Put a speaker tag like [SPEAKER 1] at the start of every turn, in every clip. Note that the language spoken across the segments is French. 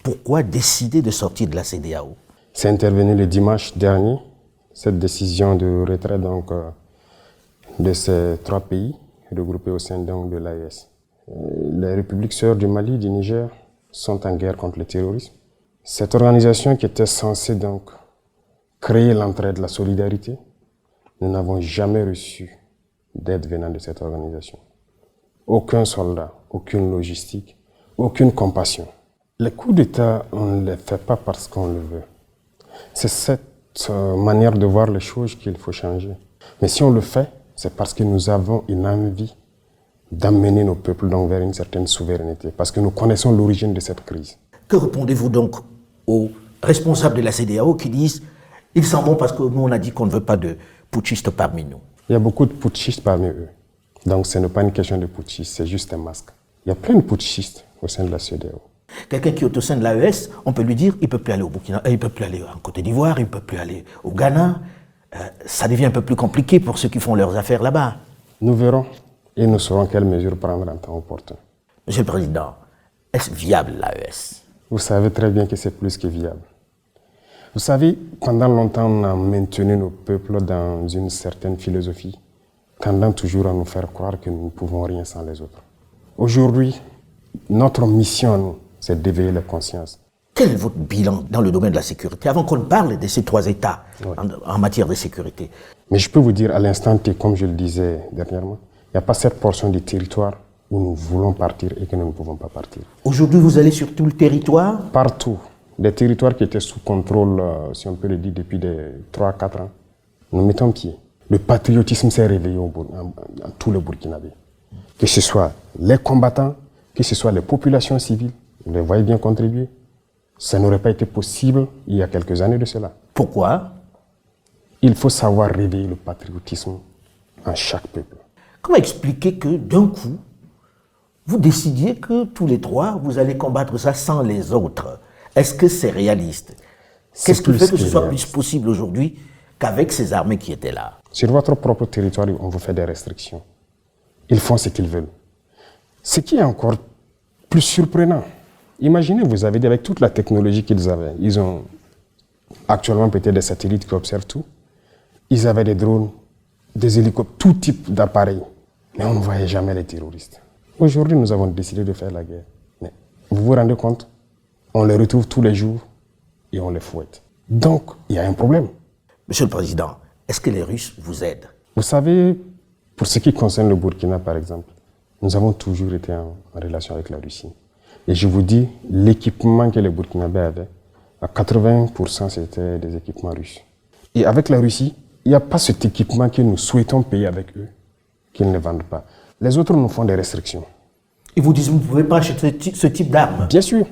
[SPEAKER 1] Pourquoi décider de sortir de la CEDEAO?
[SPEAKER 2] C'est intervenu le dimanche dernier, cette décision de retrait de ces 3 pays regroupés au sein de l'AES. Les républiques sœurs du Mali et du Niger sont en guerre contre le terrorisme. Cette organisation qui était censée donc créer l'entraide, la solidarité, nous n'avons jamais reçu d'aide venant de cette organisation. Aucun soldat, aucune logistique, aucune compassion. Les coups d'État, on ne les fait pas parce qu'on le veut. C'est cette manière de voir les choses qu'il faut changer. Mais si on le fait, c'est parce que nous avons une envie d'amener nos peuples donc vers une certaine souveraineté, parce que nous connaissons l'origine de cette crise.
[SPEAKER 1] Que répondez-vous donc aux responsables de la CEDEAO qui disent « ils s'en vont parce que nous on a dit qu'on ne veut pas de putschistes parmi nous ».
[SPEAKER 2] Il y a beaucoup de putschistes parmi eux. Donc ce n'est pas une question de putschistes, c'est juste un masque. Il y a plein de putschistes au sein de la CEDEAO.
[SPEAKER 1] Quelqu'un qui est au sein de l'AES, on peut lui dire il ne peut plus aller au Burkina, il ne peut plus aller en Côte d'Ivoire, il ne peut plus aller au Ghana. Ça devient un peu plus compliqué pour ceux qui font leurs affaires là-bas.
[SPEAKER 2] Nous verrons et nous saurons quelles mesures prendre en temps opportun.
[SPEAKER 1] Monsieur le Président, est-ce viable l'AES?
[SPEAKER 2] Vous savez très bien que c'est plus que viable. Vous savez, pendant longtemps, on a maintenu nos peuples dans une certaine philosophie, tendant toujours à nous faire croire que nous ne pouvons rien sans les autres. Aujourd'hui, notre mission à nous, c'est d'éveiller la conscience.
[SPEAKER 1] Quel est votre bilan dans le domaine de la sécurité, avant qu'on parle de ces 3 États en matière de sécurité?
[SPEAKER 2] Mais je peux vous dire à l'instant T, comme je le disais dernièrement, il n'y a pas cette portion du territoire où nous voulons partir et que nous ne pouvons pas partir.
[SPEAKER 1] Aujourd'hui, vous allez sur tout le territoire?
[SPEAKER 2] Partout. Des territoires qui étaient sous contrôle, si on peut le dire, depuis 3-4 ans. Nous mettons pied. Le patriotisme s'est réveillé en tout le Burkinabé. Que ce soit les combattants, que ce soit les populations civiles, vous les voyez bien contribuer. Ça n'aurait pas été possible il y a quelques années de cela.
[SPEAKER 1] Pourquoi?
[SPEAKER 2] Il faut savoir réveiller le patriotisme en chaque peuple.
[SPEAKER 1] Comment expliquer que d'un coup, vous décidiez que tous les 3, vous allez combattre ça sans les autres? Est-ce que c'est réaliste? Qu'est-ce qui fait que ce soit plus possible aujourd'hui qu'avec ces armées qui étaient là?
[SPEAKER 2] Sur votre propre territoire, on vous fait des restrictions. Ils font ce qu'ils veulent. Ce qui est encore plus surprenant, imaginez, vous avez dit avec toute la technologie qu'ils avaient, ils ont actuellement peut-être des satellites qui observent tout, ils avaient des drones, des hélicoptères, tout type d'appareils, mais on ne voyait jamais les terroristes. Aujourd'hui, nous avons décidé de faire la guerre. Mais vous vous rendez compte? On les retrouve tous les jours et on les fouette. Donc, il y a un problème.
[SPEAKER 1] Monsieur le Président, est-ce que les Russes vous aident?
[SPEAKER 2] Vous savez, pour ce qui concerne le Burkina, par exemple, nous avons toujours été en relation avec la Russie. Et je vous dis, l'équipement que les Burkinabés avaient, à 80%, c'était des équipements russes. Et avec la Russie, il n'y a pas cet équipement que nous souhaitons payer avec eux, qu'ils ne vendent pas. Les autres nous font des restrictions.
[SPEAKER 1] Ils vous disent, vous ne pouvez pas acheter ce type d'armes?
[SPEAKER 2] Bien sûr.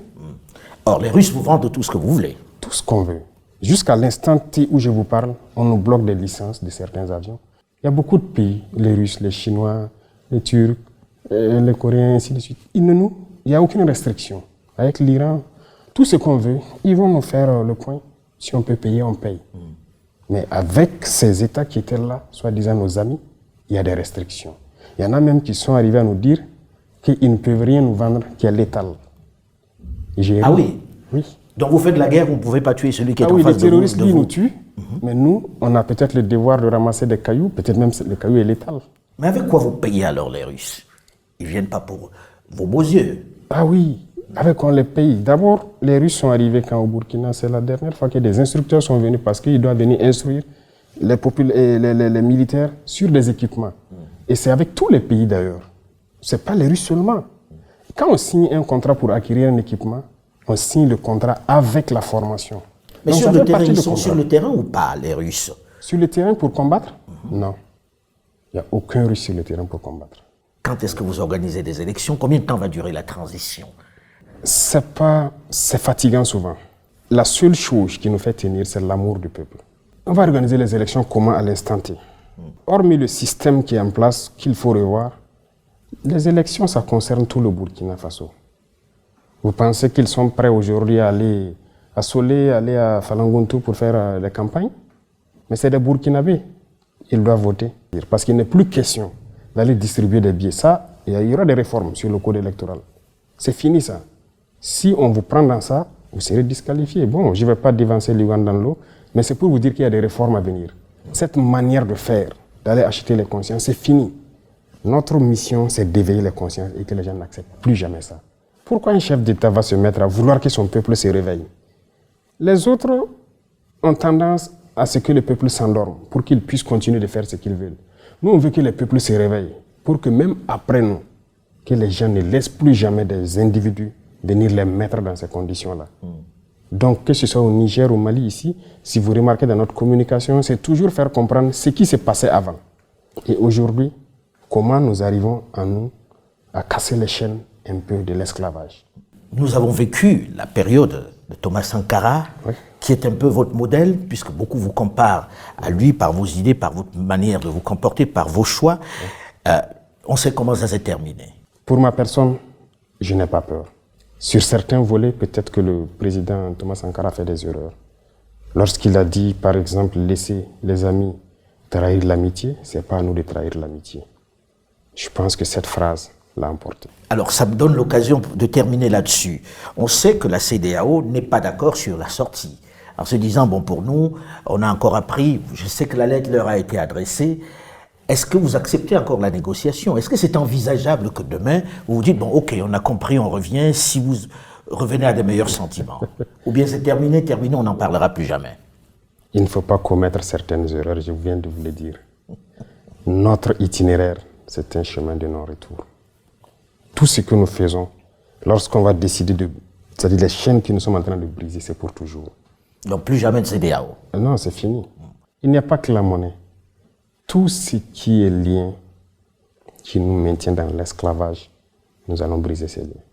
[SPEAKER 1] Or, les Russes vous vendent tout ce que vous voulez.
[SPEAKER 2] Tout ce qu'on veut. Jusqu'à l'instant T où je vous parle, on nous bloque des licences de certains avions. Il y a beaucoup de pays, les Russes, les Chinois, les Turcs, les Coréens, ainsi de suite. Il n'y a aucune restriction. Avec l'Iran, tout ce qu'on veut, ils vont nous faire le point. Si on peut payer, on paye. Mais avec ces États qui étaient là, soi-disant nos amis, il y a des restrictions. Il y en a même qui sont arrivés à nous dire qu'ils ne peuvent rien nous vendre qui est létal.
[SPEAKER 1] Ah oui?
[SPEAKER 2] Oui.
[SPEAKER 1] Donc vous faites la guerre, vous ne pouvez pas tuer celui qui est en face
[SPEAKER 2] de vous.
[SPEAKER 1] Les terroristes,
[SPEAKER 2] lui, nous tuent, mais nous, on a peut-être le devoir de ramasser des cailloux, peut-être même le caillou est létal.
[SPEAKER 1] Mais avec quoi vous payez alors les Russes? Ils ne viennent pas pour vos beaux yeux.
[SPEAKER 2] Ah oui, avec quoi on les paye? D'abord, les Russes sont arrivés quand au Burkina, c'est la dernière fois que des instructeurs sont venus parce qu'ils doivent venir instruire les militaires sur des équipements. Et c'est avec tous les pays d'ailleurs. Ce n'est pas les Russes seulement. Quand on signe un contrat pour acquérir un équipement, on signe le contrat avec la formation.
[SPEAKER 1] Mais donc, sur le terrain, ils sont sur le terrain ou pas, les Russes? Sur
[SPEAKER 2] le terrain pour combattre? Non. Il n'y a aucun Russe sur le terrain pour combattre.
[SPEAKER 1] Quand est-ce que vous organisez des élections? Combien de temps va durer la transition?
[SPEAKER 2] C'est fatigant souvent. La seule chose qui nous fait tenir, c'est l'amour du peuple. On va organiser les élections comment à l'instant T? Hormis le système qui est en place, qu'il faut revoir, les élections, ça concerne tout le Burkina Faso. Vous pensez qu'ils sont prêts aujourd'hui à aller à Solé, aller à Falanguntu pour faire les campagnes? Mais c'est des Burkinabés. Ils doivent voter. Parce qu'il n'est plus question d'aller distribuer des billets. Ça, il y aura des réformes sur le code électoral. C'est fini ça. Si on vous prend dans ça, vous serez disqualifié. Bon, je ne vais pas dévancer l'Ouganda dans l'eau, mais c'est pour vous dire qu'il y a des réformes à venir. Cette manière de faire, d'aller acheter les consciences, c'est fini. Notre mission, c'est d'éveiller les consciences et que les gens n'acceptent plus jamais ça. Pourquoi un chef d'État va se mettre à vouloir que son peuple se réveille? Les autres ont tendance à ce que le peuple s'endorme pour qu'ils puissent continuer de faire ce qu'ils veulent. Nous, on veut que les peuples se réveillent pour que même après nous, que les gens ne laissent plus jamais des individus venir les mettre dans ces conditions-là. Donc, que ce soit au Niger, au Mali, ici, si vous remarquez dans notre communication, c'est toujours faire comprendre ce qui s'est passé avant. Et aujourd'hui, comment nous arrivons à casser les chaînes un peu de l'esclavage.
[SPEAKER 1] Nous avons vécu la période de Thomas Sankara, qui est un peu votre modèle, puisque beaucoup vous comparent à lui par vos idées, par votre manière de vous comporter, par vos choix. On sait comment ça s'est terminé.
[SPEAKER 2] Pour ma personne, je n'ai pas peur. Sur certains volets, peut-être que le président Thomas Sankara a fait des erreurs. Lorsqu'il a dit, par exemple, laisser les amis trahir l'amitié, ce n'est pas à nous de trahir l'amitié. Je pense que cette phrase l'a emporté.
[SPEAKER 1] Alors, ça me donne l'occasion de terminer là-dessus. On sait que la CEDEAO n'est pas d'accord sur la sortie. En se disant, bon, pour nous, on a encore appris, je sais que la lettre leur a été adressée. Est-ce que vous acceptez encore la négociation? Est-ce que c'est envisageable que demain, vous vous dites, bon, ok, on a compris, on revient, si vous revenez à des meilleurs sentiments? Ou bien c'est terminé, on n'en parlera plus jamais?
[SPEAKER 2] Il ne faut pas commettre certaines erreurs, je viens de vous le dire. Notre itinéraire, c'est un chemin de non-retour. Tout ce que nous faisons, lorsqu'on va décider c'est-à-dire les chaînes que nous sommes en train de briser, c'est pour toujours.
[SPEAKER 1] Donc plus jamais de CEDEAO?
[SPEAKER 2] Non, c'est fini. Il n'y a pas que la monnaie. Tout ce qui est lien, qui nous maintient dans l'esclavage, nous allons briser ces liens.